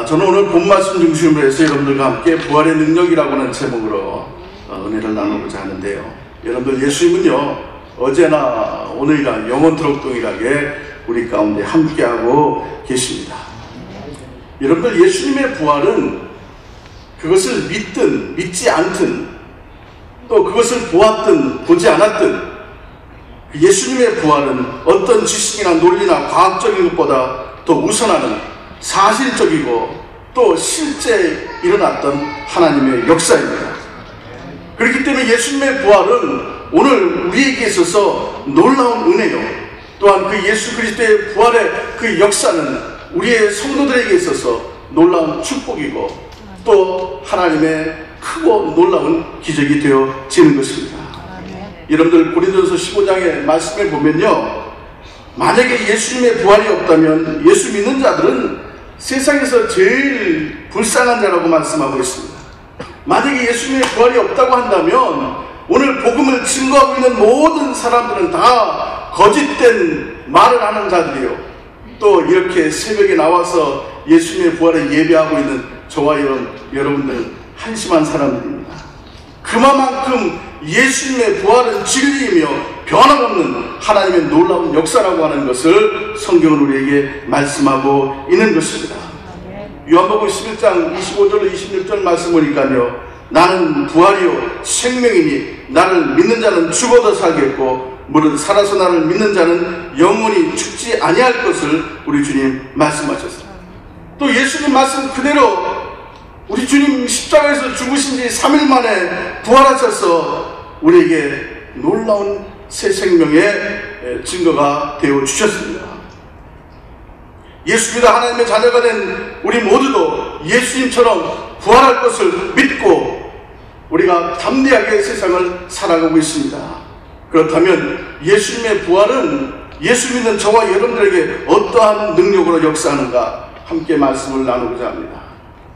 저는 오늘 본 말씀 중심으로 해서 여러분들과 함께 부활의 능력이라고 하는 제목으로 은혜를 나누고자 하는데요. 여러분들, 예수님은요 어제나 오늘이나 영원토록 동일하게 우리 가운데 함께하고 계십니다. 여러분들, 예수님의 부활은 그것을 믿든 믿지 않든 또 그것을 보았든 보지 않았든 예수님의 부활은 어떤 지식이나 논리나 과학적인 것보다 더 우선하는 사실적이고 또 실제 일어났던 하나님의 역사입니다. 그렇기 때문에 예수님의 부활은 오늘 우리에게 있어서 놀라운 은혜요, 또한 그 예수 그리스도의 부활의 그 역사는 우리의 성도들에게 있어서 놀라운 축복이고 또 하나님의 크고 놀라운 기적이 되어지는 것입니다. 여러분들, 고린도전서 15장의 말씀을 보면요, 만약에 예수님의 부활이 없다면 예수 믿는 자들은 세상에서 제일 불쌍한 자라고 말씀하고 있습니다. 만약에 예수님의 부활이 없다고 한다면 오늘 복음을 증거하고 있는 모든 사람들은 다 거짓된 말을 하는 자들이요, 또 이렇게 새벽에 나와서 예수님의 부활을 예배하고 있는 저와 여러분들은 한심한 사람들입니다. 그만큼 예수님의 부활은 진리이며 변함없는 하나님의 놀라운 역사라고 하는 것을 성경은 우리에게 말씀하고 있는 것입니다. 요한복음 11장 25절 26절 말씀 보니까요, 나는 부활이요 생명이니 나를 믿는 자는 죽어도 살겠고 무릇 살아서 나를 믿는 자는 영원히 죽지 아니할 것을 우리 주님 말씀하셨습니다. 또 예수님 말씀 그대로 우리 주님 십자가에서 죽으신 지 3일 만에 부활하셔서 우리에게 놀라운 새 생명의 증거가 되어 주셨습니다. 예수 믿어 하나님의 자녀가 된 우리 모두도 예수님처럼 부활할 것을 믿고 우리가 담대하게 세상을 살아가고 있습니다. 그렇다면 예수님의 부활은 예수 믿는 저와 여러분들에게 어떠한 능력으로 역사하는가 함께 말씀을 나누고자 합니다.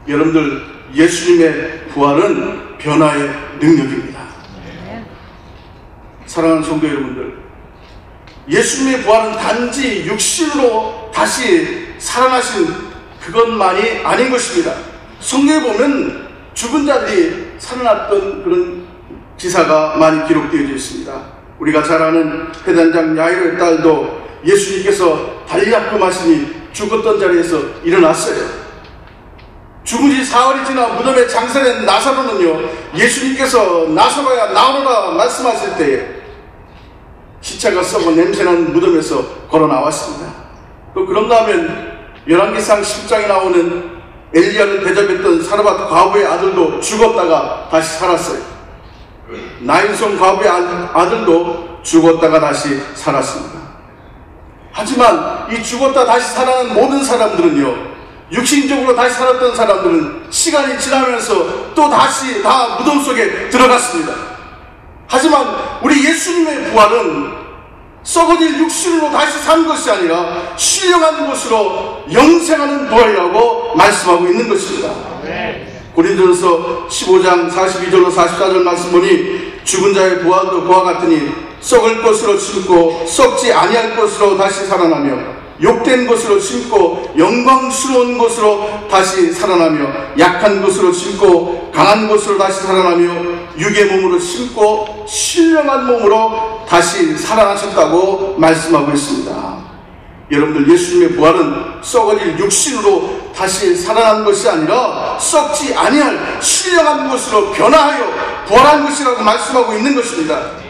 여러분들, 예수님의 부활은 변화의 능력입니다. 사랑하는 성도 여러분들, 예수님의 부활은 단지 육신으로 다시 살아나신 그것만이 아닌 것입니다. 성경에 보면 죽은 자들이 살아났던 그런 기사가 많이 기록되어 있습니다. 우리가 잘 아는 회단장 야이로의 딸도 예수님께서 다리 아픔 하시니 죽었던 자리에서 일어났어요. 죽은 지 사흘이 지나 무덤에 장사된 나사로는요, 예수님께서 나사로야 나오너라 말씀하실 때에 시체가 썩어 냄새나는 무덤에서 걸어 나왔습니다. 또 그런가 하면 열왕기상 10장에 나오는 엘리야를 대접했던 사르밧 과부의 아들도 죽었다가 다시 살았어요. 나인손 과부의 아들도 죽었다가 다시 살았습니다. 하지만 이 죽었다 다시 살아난 모든 사람들은요, 육신적으로 다시 살았던 사람들은 시간이 지나면서 또 다시 다 무덤 속에 들어갔습니다. 하지만 우리 예수님의 부활은 썩어질 육신으로 다시 산 것이 아니라 신령한 것으로 영생하는 부활이라고 말씀하고 있는 것입니다. 고린도전서 15장 42절로 44절 말씀 보니 죽은 자의 부활도 그와 같으니 썩을 것으로 심고 썩지 아니할 것으로 다시 살아나며 욕된 것으로 심고 영광스러운 것으로 다시 살아나며 약한 것으로 심고 강한 것으로 다시 살아나며 육의 몸으로 심고 신령한 몸으로 다시 살아나셨다고 말씀하고 있습니다. 여러분들, 예수님의 부활은 썩어질 육신으로 다시 살아난 것이 아니라 썩지 아니할 신령한 것으로 변화하여 부활한 것이라고 말씀하고 있는 것입니다.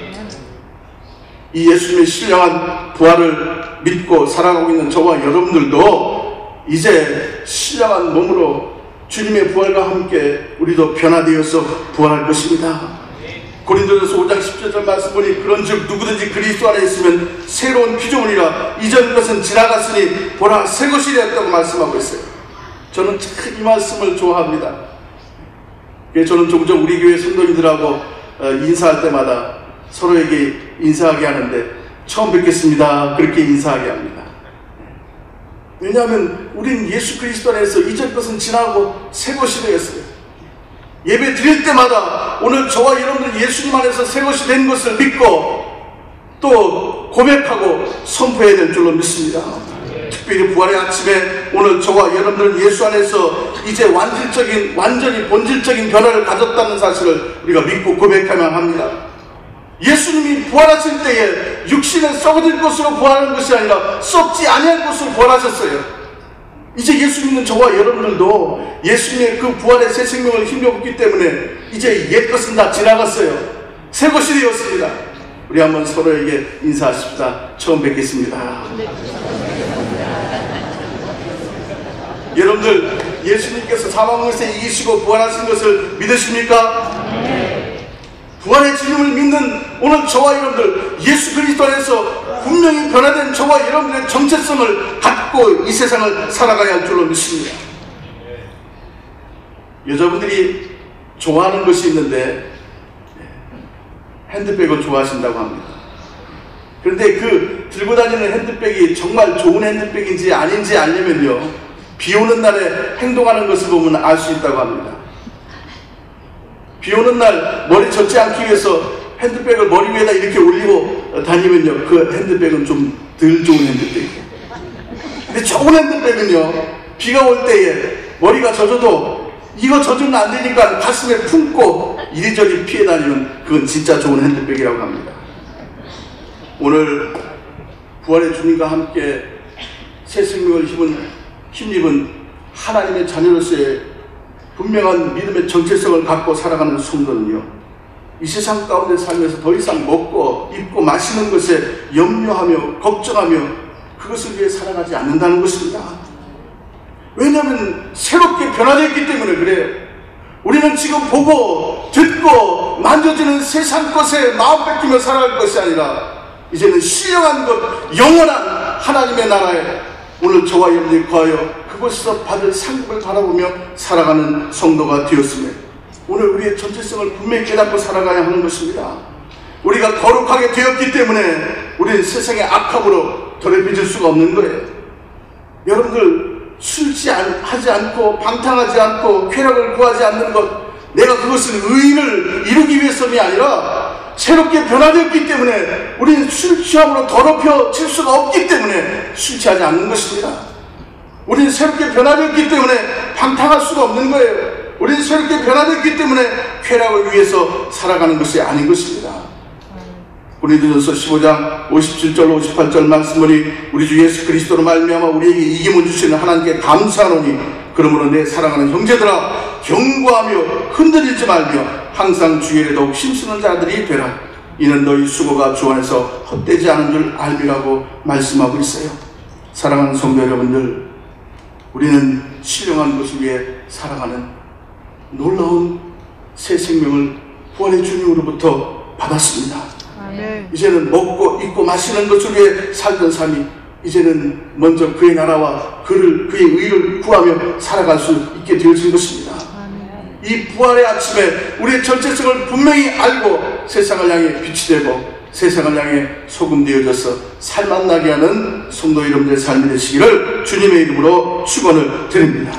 이 예수님의 신령한 부활을 믿고 살아가고 있는 저와 여러분들도 이제 신령한 몸으로 주님의 부활과 함께 우리도 변화되어서 부활할 것입니다. 고린도전서 5장 17절 말씀 보니 그런즉 누구든지 그리스도 안에 있으면 새로운 피조물이라 이전 것은 지나갔으니 보라 새 것이 되었다고 말씀하고 있어요. 저는 참 이 말씀을 좋아합니다. 저는 종종 우리 교회 성도님들하고 인사할 때마다 서로에게 인사하게 하는데 처음 뵙겠습니다 그렇게 인사하게 합니다. 왜냐하면 우린 예수 그리스도 안에서 이전 것은 지나고 새 것이 되었어요. 예배 드릴 때마다 오늘 저와 여러분들 예수님 안에서 새 것이 된 것을 믿고 또 고백하고 선포해야 될 줄로 믿습니다. 특별히 부활의 아침에 오늘 저와 여러분들은 예수 안에서 이제 완전히 본질적인 변화를 가졌다는 사실을 우리가 믿고 고백해야만 합니다. 예수님이 부활하실 때에 육신은 썩어질 것으로 부활하는 것이 아니라 썩지 아니할 것으로 부활하셨어요. 이제 예수 믿는 저와 여러분들도 예수님의 그 부활의 새 생명을 힘입었기 때문에 이제 옛 것은 다 지나갔어요. 새 것이 되었습니다. 우리 한번 서로에게 인사하십시다. 처음 뵙겠습니다. 여러분들 예수님께서 사망에서 이기시고 부활하신 것을 믿으십니까? 부활의 주님을 믿는 오늘 저와 여러분들, 예수 그리스도 안에서 분명히 변화된 저와 여러분들의 정체성을 갖고 이 세상을 살아가야 할 줄로 믿습니다. 여자분들이 좋아하는 것이 있는데 핸드백을 좋아하신다고 합니다. 그런데 그 들고 다니는 핸드백이 정말 좋은 핸드백인지 아닌지 알려면요, 비 오는 날에 행동하는 것을 보면 알 수 있다고 합니다. 비 오는 날 머리 젖지 않기 위해서 핸드백을 머리 위에다 이렇게 올리고 다니면요, 그 핸드백은 좀 덜 좋은 핸드백이에요. 근데 좋은 핸드백은요, 비가 올 때에 머리가 젖어도 이거 젖으면 안 되니까 가슴에 품고 이리저리 피해 다니면 그건 진짜 좋은 핸드백이라고 합니다. 오늘 부활의 주님과 함께 새 생명을 힘입은 하나님의 자녀로서의 분명한 믿음의 정체성을 갖고 살아가는 성도는요, 이 세상 가운데 살면서 더 이상 먹고 입고 마시는 것에 염려하며 걱정하며 그것을 위해 살아가지 않는다는 것입니다. 왜냐하면 새롭게 변화되었기 때문에 그래요. 우리는 지금 보고 듣고 만져지는 세상 것에 마음 뺏기며 살아갈 것이 아니라 이제는 신령한 것, 영원한 하나님의 나라에 오늘 저와 여러분들이 거하여 그곳에서 받을 상급을 바라보며 살아가는 성도가 되었으며, 오늘 우리의 정체성을 분명히 깨닫고 살아가야 하는 것입니다. 우리가 거룩하게 되었기 때문에 우리는 세상의 악함으로 더럽혀질 수가 없는 거예요. 여러분들 술 취하지 않고 방탕하지 않고 쾌락을 구하지 않는 것, 내가 그것은 의인을 이루기 위해서이 아니라 새롭게 변화되었기 때문에 우리는 술 취함으로 더럽혀질 수가 없기 때문에 술 취하지 않는 것입니다. 우리는 새롭게 변화되었기 때문에 방탕할 수가 없는 거예요. 우리는 새롭게 변화되었기 때문에 쾌락을 위해서 살아가는 것이 아닌 것입니다. 고린도전서 15장 57절 58절 말씀으로 우리 주 예수 그리스도로 말미암아 우리에게 이김을 주시는 하나님께 감사하노니 그러므로 내 사랑하는 형제들아 경고하며 흔들리지 말며 항상 주의에 더욱 힘쓰는 자들이 되라. 이는 너희 수고가 주 안에서 헛되지 않은 줄 알미라고 말씀하고 있어요. 사랑하는 성도 여러분들, 우리는 신령한 것을 위해 살아가는 놀라운 새 생명을 부활의 주님으로부터 받았습니다. 이제는 먹고 입고 마시는 것을 위해 살던 삶이 이제는 먼저 그의 나라와 그의 의를 구하며 살아갈 수 있게 되어진 것입니다. 이 부활의 아침에 우리의 정체성을 분명히 알고 세상을 향해 빛이 되고 세상을 향해 소금 되어져서 살맛나게 하는 성도 여러분들의 삶이 되시기를 주님의 이름으로 축원을 드립니다.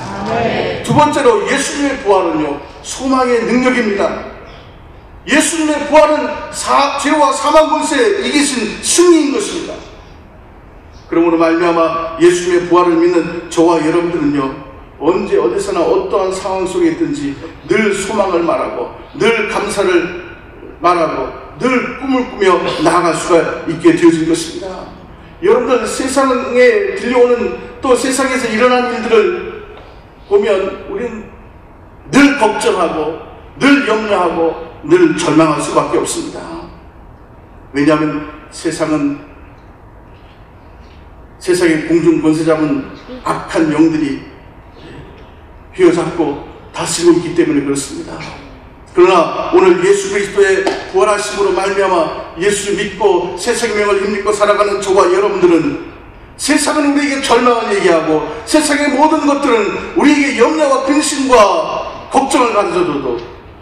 두 번째로 예수님의 부활은요, 소망의 능력입니다. 예수님의 부활은 죄와 사망 권세에 이기신 승리인 것입니다. 그러므로 말미암아 예수님의 부활을 믿는 저와 여러분들은요, 언제 어디서나 어떠한 상황 속에 있든지 늘 소망을 말하고 늘 감사를 말하고 늘 꿈을 꾸며 나아갈 수가 있게 되어진 것입니다. 여러분들 세상에 들려오는 또 세상에서 일어난 일들을 보면 우리는 늘 걱정하고 늘 염려하고 늘 절망할 수밖에 없습니다. 왜냐하면 세상의 공중 권세 잡은 악한 영들이 휘어잡고 다스리고 있기 때문에 그렇습니다. 그러나 오늘 예수 그리스도의 부활하심으로 말미암아 예수를 믿고 새 생명을 힘입고 살아가는 저와 여러분들은 세상은 우리에게 절망을 얘기하고 세상의 모든 것들은 우리에게 염려와 근심과 걱정을 가져줘도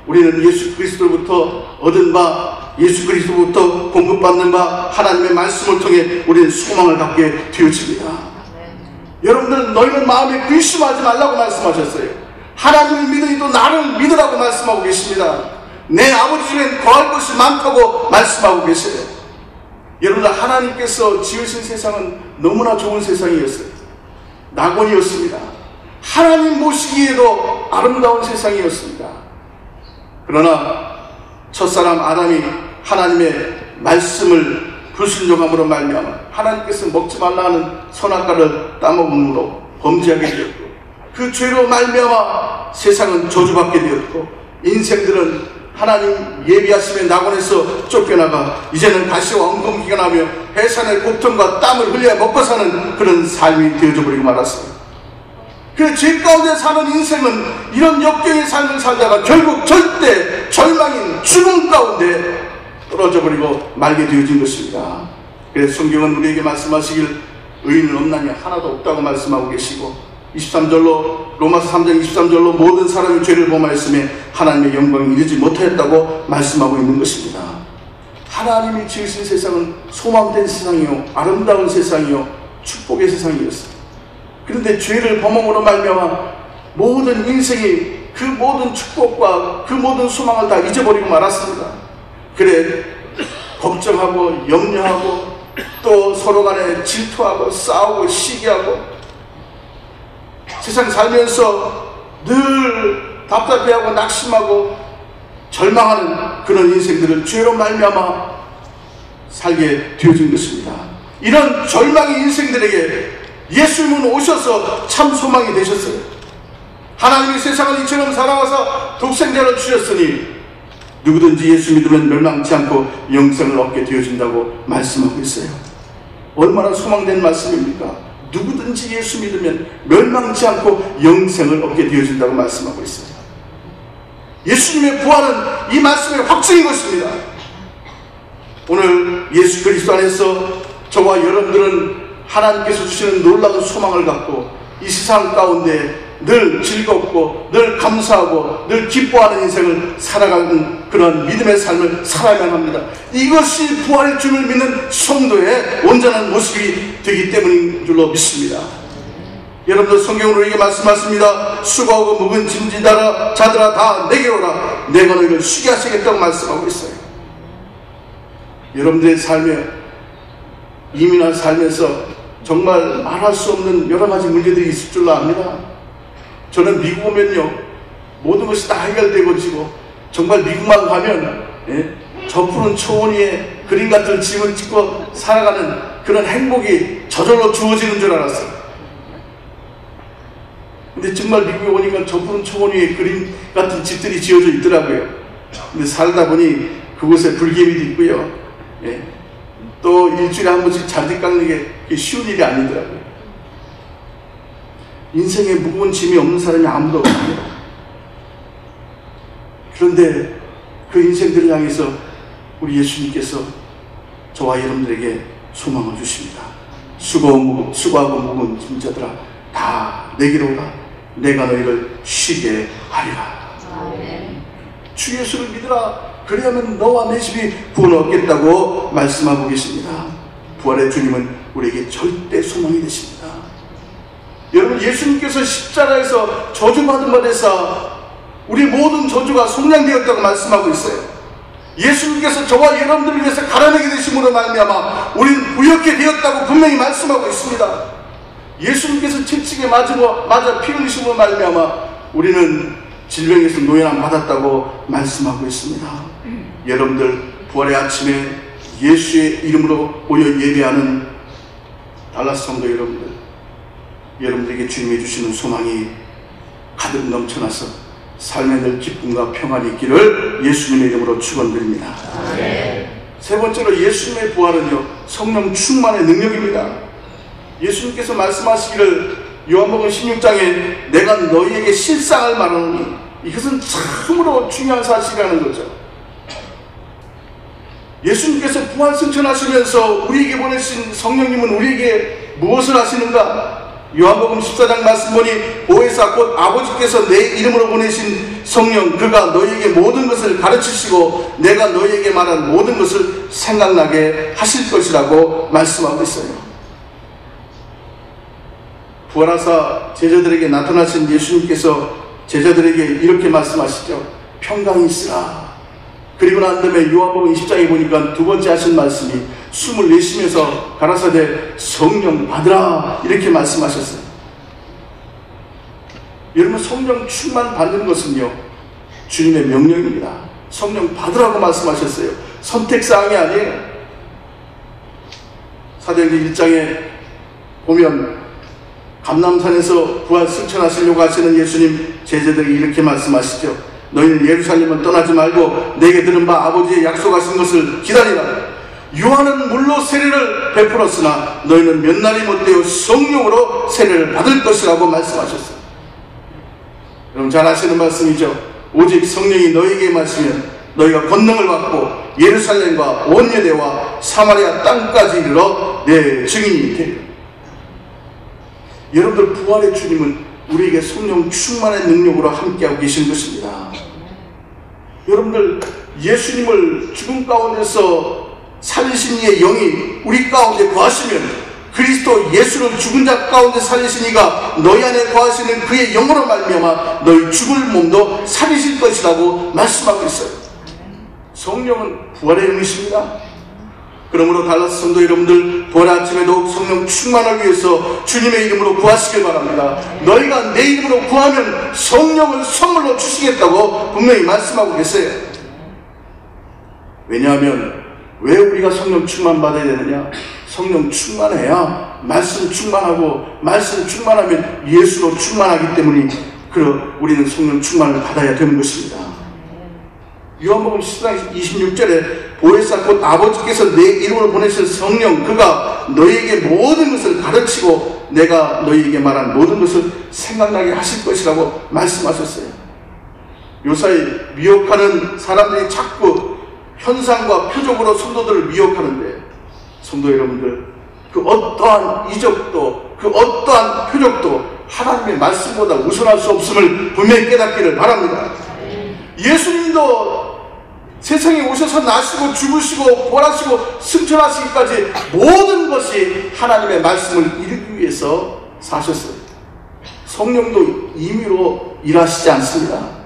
우리는 예수 그리스도로부터 얻은 바, 예수 그리스도로부터 공급받는 바 하나님의 말씀을 통해 우리는 소망을 갖게 되어집니다. 여러분들, 너희는 마음에 근심하지 말라고 말씀하셨어요. 하나님을 믿으니 또 나를 믿으라고 말씀하고 계십니다. 내 아버지 집엔 거할 것이 많다고 말씀하고 계세요. 여러분들, 하나님께서 지으신 세상은 너무나 좋은 세상이었어요. 낙원이었습니다. 하나님 보시기에도 아름다운 세상이었습니다. 그러나 첫사람 아담이 하나님의 말씀을 불순종함으로 말미암아 하나님께서 먹지 말라 하는 선악과를 따먹음으로 범죄하게 되었고, 그 죄로 말미암아 세상은 저주받게 되었고, 인생들은 하나님 예비하심의 낙원에서 쫓겨나가 이제는 가시와 엉겅퀴가 나며 해산의 고통과 땀을 흘려 먹고 사는 그런 삶이 되어져 버리고 말았어요. 그 죄 가운데 사는 인생은 이런 역경의 삶을 살다가 결국 절대 절망인 죽음 가운데 떨어져 버리고 말게 되어진 것입니다. 그래서 성경은 우리에게 말씀하시길 의인은 없나니 하나도 없다고 말씀하고 계시고, 23절로 로마서 3장 23절로 모든 사람이 죄를 범하였음에 하나님의 영광이 이르지 못하였다고 말씀하고 있는 것입니다. 하나님이 지으신 세상은 소망된 세상이요, 아름다운 세상이요, 축복의 세상이었어요. 그런데 죄를 범함으로 말미암아 모든 인생이 그 모든 축복과 그 모든 소망을 다 잊어버리고 말았습니다. 그래 걱정하고 염려하고 또 서로 간에 질투하고 싸우고 시기하고 세상 살면서 늘 답답해하고 낙심하고 절망하는 그런 인생들을 죄로 말미암아 살게 되어진 것입니다. 이런 절망의 인생들에게 예수님은 오셔서 참 소망이 되셨어요. 하나님이 세상을 이처럼 사랑하사 독생자를 주셨으니 누구든지 예수 믿으면 멸망치 않고 영생을 얻게 되어진다고 말씀하고 있어요. 얼마나 소망된 말씀입니까? 누구든지 예수 믿으면 멸망치 않고 영생을 얻게 되어진다고 말씀하고 있어요. 예수님의 부활은 이 말씀의 확증인 것입니다. 오늘 예수 그리스도 안에서 저와 여러분들은 하나님께서 주시는 놀라운 소망을 갖고 이 세상 가운데 늘 즐겁고 늘 감사하고 늘 기뻐하는 인생을 살아가는 그런 믿음의 삶을 살아야만 합니다. 이것이 부활의 주를 믿는 성도의 온전한 모습이 되기 때문인 줄로 믿습니다. 여러분들 성경은 우리에게 말씀하십니다. 수고하고 묵은 짐진 자들아 다 내게로 오라. 내가 너희를 쉬게 하시겠다고 말씀하고 있어요. 여러분들의 삶에 이민한 살면서 정말 말할 수 없는 여러 가지 문제들이 있을 줄로 압니다. 저는 미국 오면요 모든 것이 다 해결되고 정말 미국만 가면 저 푸른 초원 위에 그림 같은 집을 짓고 살아가는 그런 행복이 저절로 주어지는 줄 알았어요. 근데 정말 미국에 오니까 저 푸른 초원 위에 그림 같은 집들이 지어져 있더라고요. 근데 살다 보니 그곳에 불개미도 있고요, 또 일주일에 한 번씩 잔디 깎는 게 쉬운 일이 아니더라고요. 인생에 무거운 짐이 없는 사람이 아무도 없습니다. 그런데 그 인생들을 향해서 우리 예수님께서 저와 여러분들에게 소망을 주십니다. 수고하고 무거운 짐자들아 다 내게로 오라. 내가 너희를 쉬게 하리라. 주 예수를 믿으라. 그래야만 너와 내 집이 구원 얻겠다고 말씀하고 계십니다. 부활의 주님은 우리에게 절대 소망이 되십니다. 여러분, 예수님께서 십자가에서 저주받은 바 되사 우리 모든 저주가 속량되었다고 말씀하고 있어요. 예수님께서 저와 여러분들을 위해서 가라내게 되심으로 말미암아 우리는 부욕게 되었다고 분명히 말씀하고 있습니다. 예수님께서 채찍에 맞아 피 흘리심으로 말미암아 우리는 질병에서 노예남 받았다고 말씀하고 있습니다. 여러분들 부활의 아침에 예수의 이름으로 모여 예배하는 달라스 성도 여러분들에게 주님이 주시는 소망이 가득 넘쳐나서 삶에 늘 기쁨과 평안이 있기를 예수님의 이름으로 축원드립니다. 세 번째로 예수님의 부활은요 성령 충만의 능력입니다. 예수님께서 말씀하시기를 요한복음 16장에 내가 너희에게 실상을 말하노니, 이것은 참으로 중요한 사실이라는 거죠. 예수님께서 부활 승천하시면서 우리에게 보내신 성령님은 우리에게 무엇을 하시는가? 요한복음 14장 말씀 보니 보혜사 곧 아버지께서 내 이름으로 보내신 성령 그가 너희에게 모든 것을 가르치시고 내가 너희에게 말한 모든 것을 생각나게 하실 것이라고 말씀하고 있어요. 부활하사 제자들에게 나타나신 예수님께서 제자들에게 이렇게 말씀하시죠. 평강이 있으라. 그리고 난 다음에 요한복음 20장에 보니까 두 번째 하신 말씀이 숨을 내쉬면서 가라사대 성령 받으라 이렇게 말씀하셨어요. 여러분, 성령 충만 받는 것은요, 주님의 명령입니다. 성령 받으라고 말씀하셨어요. 선택사항이 아니에요. 사도행전 1장에 보면 감람산에서 부활 승천하시려고 하시는 예수님 제자들이 이렇게 말씀하시죠. 너희는 예루살렘을 떠나지 말고 내게 들은 바 아버지의 약속하신 것을 기다리라. 요한은 물로 세례를 베풀었으나 너희는 몇 날이 못되어 성령으로 세례를 받을 것이라고 말씀하셨어요. 여러분, 잘 아시는 말씀이죠. 오직 성령이 너희에게 임하시면 너희가 권능을 받고 예루살렘과 온 유대와 사마리아 땅까지 이르러 내 증인이 되리라. 여러분들, 부활의 주님은 우리에게 성령 충만의 능력으로 함께하고 계신 것입니다. 여러분들, 예수님을 죽음 가운데서 살리신 이의 영이 우리 가운데 거하시면 그리스도 예수를 죽은 자 가운데 살리신 이가 너희 안에 거하시는 그의 영으로 말미암아 너희 죽을 몸도 살리실 것이라고 말씀하고 있어요. 성령은 부활의 영이십니다. 그러므로 달라스 성도 여러분들, 부활의 아침에 더욱 성령 충만을 위해서 주님의 이름으로 구하시길 바랍니다. 너희가 내 이름으로 구하면 성령을 선물로 주시겠다고 분명히 말씀하고 계세요. 왜냐하면 왜 우리가 성령 충만 받아야 되느냐? 성령 충만해야 말씀 충만하고, 말씀 충만하면 예수로 충만하기 때문에 우리는 성령 충만을 받아야 되는 것입니다. 요한복음 10장 26절에 보혜사 곧 아버지께서 내 이름으로 보내신 성령, 그가 너희에게 모든 것을 가르치고 내가 너희에게 말한 모든 것을 생각나게 하실 것이라고 말씀하셨어요. 요사이 미혹하는 사람들이 자꾸 현상과 표적으로 성도들을 미혹하는데, 성도 여러분들, 그 어떠한 이적도, 그 어떠한 표적도 하나님의 말씀보다 우선할 수 없음을 분명히 깨닫기를 바랍니다. 예수님도 세상에 오셔서 나시고 죽으시고 부활하시고 승천하시기까지 모든 것이 하나님의 말씀을 이루기 위해서 사셨어요. 성령도 임의로 일하시지 않습니다.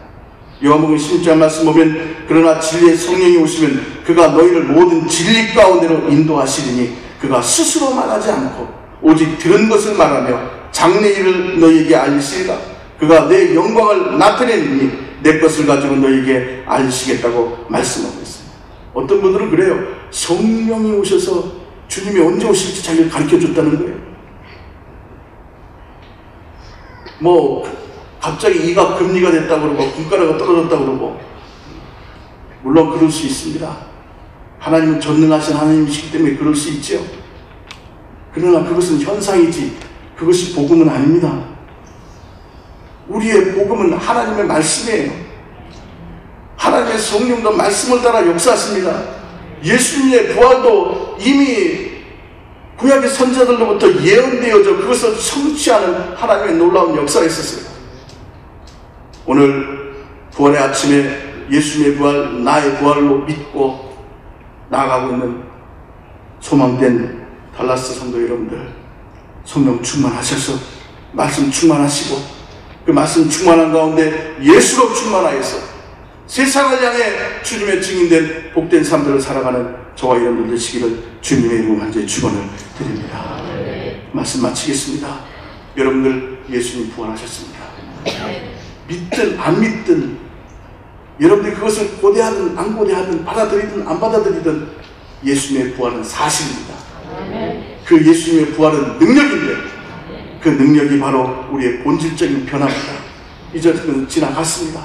요한복음 16장 말씀 보면 그러나 진리의 성령이 오시면 그가 너희를 모든 진리 가운데로 인도하시리니 그가 스스로 말하지 않고 오직 들은 것을 말하며 장래 일을 너희에게 알리시리라. 그가 내 영광을 나타내리니 내 것을 가지고 너희에게 알리시겠다고 말씀하고 있어요. 어떤 분들은 그래요. 성령이 오셔서 주님이 언제 오실지 자기를 가르쳐줬다는 거예요. 갑자기 이가 금리가 됐다고 그러고 분가루가 떨어졌다고 그러고, 물론 그럴 수 있습니다. 하나님은 전능하신 하나님이시기 때문에 그럴 수 있죠. 그러나 그것은 현상이지 그것이 복음은 아닙니다. 우리의 복음은 하나님의 말씀이에요. 하나님의 성령도 말씀을 따라 역사하십니다. 예수님의 부활도 이미 구약의 선자들로부터 예언되어져 그것을 성취하는 하나님의 놀라운 역사가 있었어요. 오늘 부활의 아침에 예수님의 부활, 나의 부활로 믿고 나아가고 있는 소망된 달라스 성도 여러분들, 성령 충만하셔서 말씀 충만하시고 그 말씀 충만한 가운데 예수로 충만하여서 세상을 향해 주님의 증인된 복된 삶들을 살아가는 저와 여러분들 되시기를 주님의 이름으로 간절히 축원을 드립니다. 말씀 마치겠습니다. 여러분들, 예수님 부활하셨습니다. 믿든 안 믿든, 여러분들이 그것을 고대하든 안 고대하든 받아들이든 안 받아들이든 예수님의 부활은 사실입니다. 그 예수님의 부활은 능력인데 그 능력이 바로 우리의 본질적인 변화입니다. 이제 그는 지나갔습니다.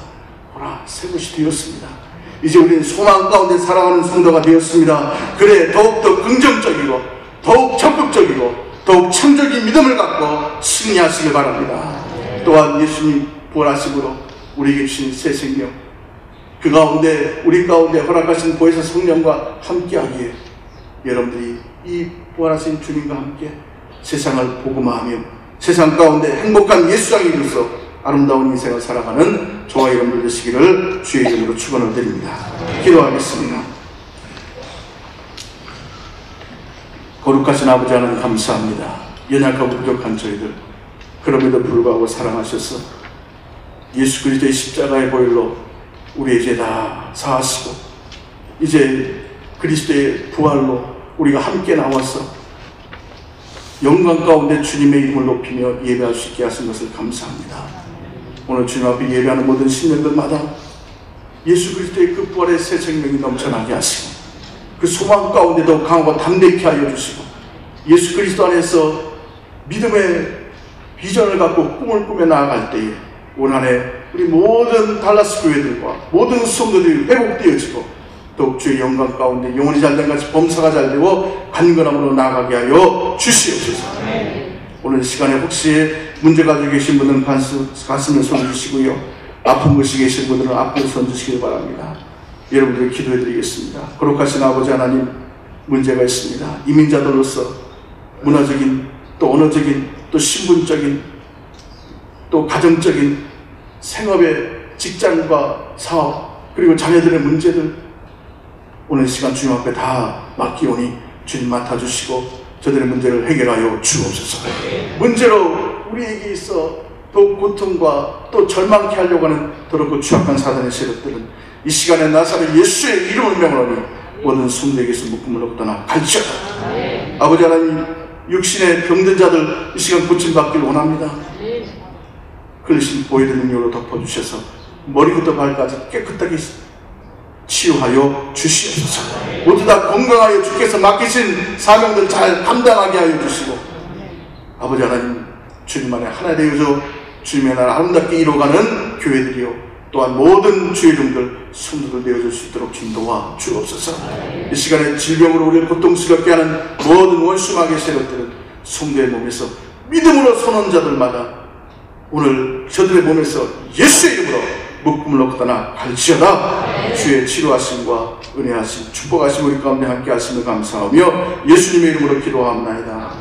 보라, 새 것이 되었습니다. 이제 우리는 소망 가운데 살아가는 성도가 되었습니다. 그래, 더욱더 긍정적이고 더욱 적극적이고 더욱 창조적인 믿음을 갖고 승리하시길 바랍니다. 또한 예수님 부활하심으로 우리에게 주신 새 생명, 그 가운데 우리 가운데 허락하신 보혜사 성령과 함께하기에 여러분들이 이 부활하신 주님과 함께 세상을 복음화하며 세상 가운데 행복한 예수장이로서 아름다운 인생을 살아가는 저와 여러분들 되시기를 주의 이름으로 축원을 드립니다. 기도하겠습니다. 거룩하신 아버지 하나님, 감사합니다. 연약하고 부족한 저희들, 그럼에도 불구하고 사랑하셔서 예수 그리스도의 십자가의 보혈로 우리의 죄 다 사하시고 이제 그리스도의 부활로 우리가 함께 나와서 영광 가운데 주님의 이름을 높이며 예배할 수 있게 하신 것을 감사합니다. 오늘 주님 앞에 예배하는 모든 신령들마다 예수 그리스도의 그 부활의 새 생명이 넘쳐나게 하시고 그 소망 가운데도 강하고 담대케 하여 주시고 예수 그리스도 안에서 믿음의 비전을 갖고 꿈을 꾸며 나아갈 때에 올 한 해 우리 모든 달라스 교회들과 모든 성도들이 회복되어지고 더욱 주의 영광 가운데 영혼이 잘된 같이 범사가 잘되고 간건함으로 나아가게 하여 주시옵소서. 오늘 시간에 혹시 문제 가지고 계신 분들은 가슴에 손 주시고요, 아픈 것이 계신 분들은 앞에 손 주시길 바랍니다. 여러분들 기도해 드리겠습니다. 거룩하신 아버지 하나님, 문제가 있습니다. 이민자들로서 문화적인 또 언어적인 또 신분적인 또 가정적인 생업의 직장과 사업 그리고 자녀들의 문제들 오늘 시간 주님 앞에 다 맡기오니 주님 맡아주시고 저들의 문제를 해결하여 주옵소서. 문제로 우리에게 있어 또 고통과 또 절망케 하려고 하는 더럽고 추악한 사단의 세력들은 이 시간에 나사렛 예수의 이름을 명하노니 모든 성도에게서 묶음을 얻거나 갈지어다. 아버지 하나님, 육신의 병든 자들 이 시간 고침받기를 원합니다. 흘리신 보혈의 능력으로 덮어주셔서 머리부터 발까지 깨끗하게 치유하여 주시옵소서. 모두 다 건강하여 주께서 맡기신 사명들 잘 감당하게 하여 주시고 아버지 하나님, 주님 안에 하나 되어서 주님의 나라 아름답게 이루어가는 교회들이요 또한 모든 주의 종들 성도들 되어줄 수 있도록 인도와 주옵소서. 이 시간에 질병으로 우리를 고통스럽게 하는 모든 원수마귀의 세력들은 성도의 몸에서 믿음으로 서는 자들마다 오늘 저들의 몸에서 예수의 이름으로 묶음을 얻거나 갈지어다. 주의 치료하심과 은혜하심 축복하심 우리 가운데 함께 하심을 감사하며 예수님의 이름으로 기도합나이다.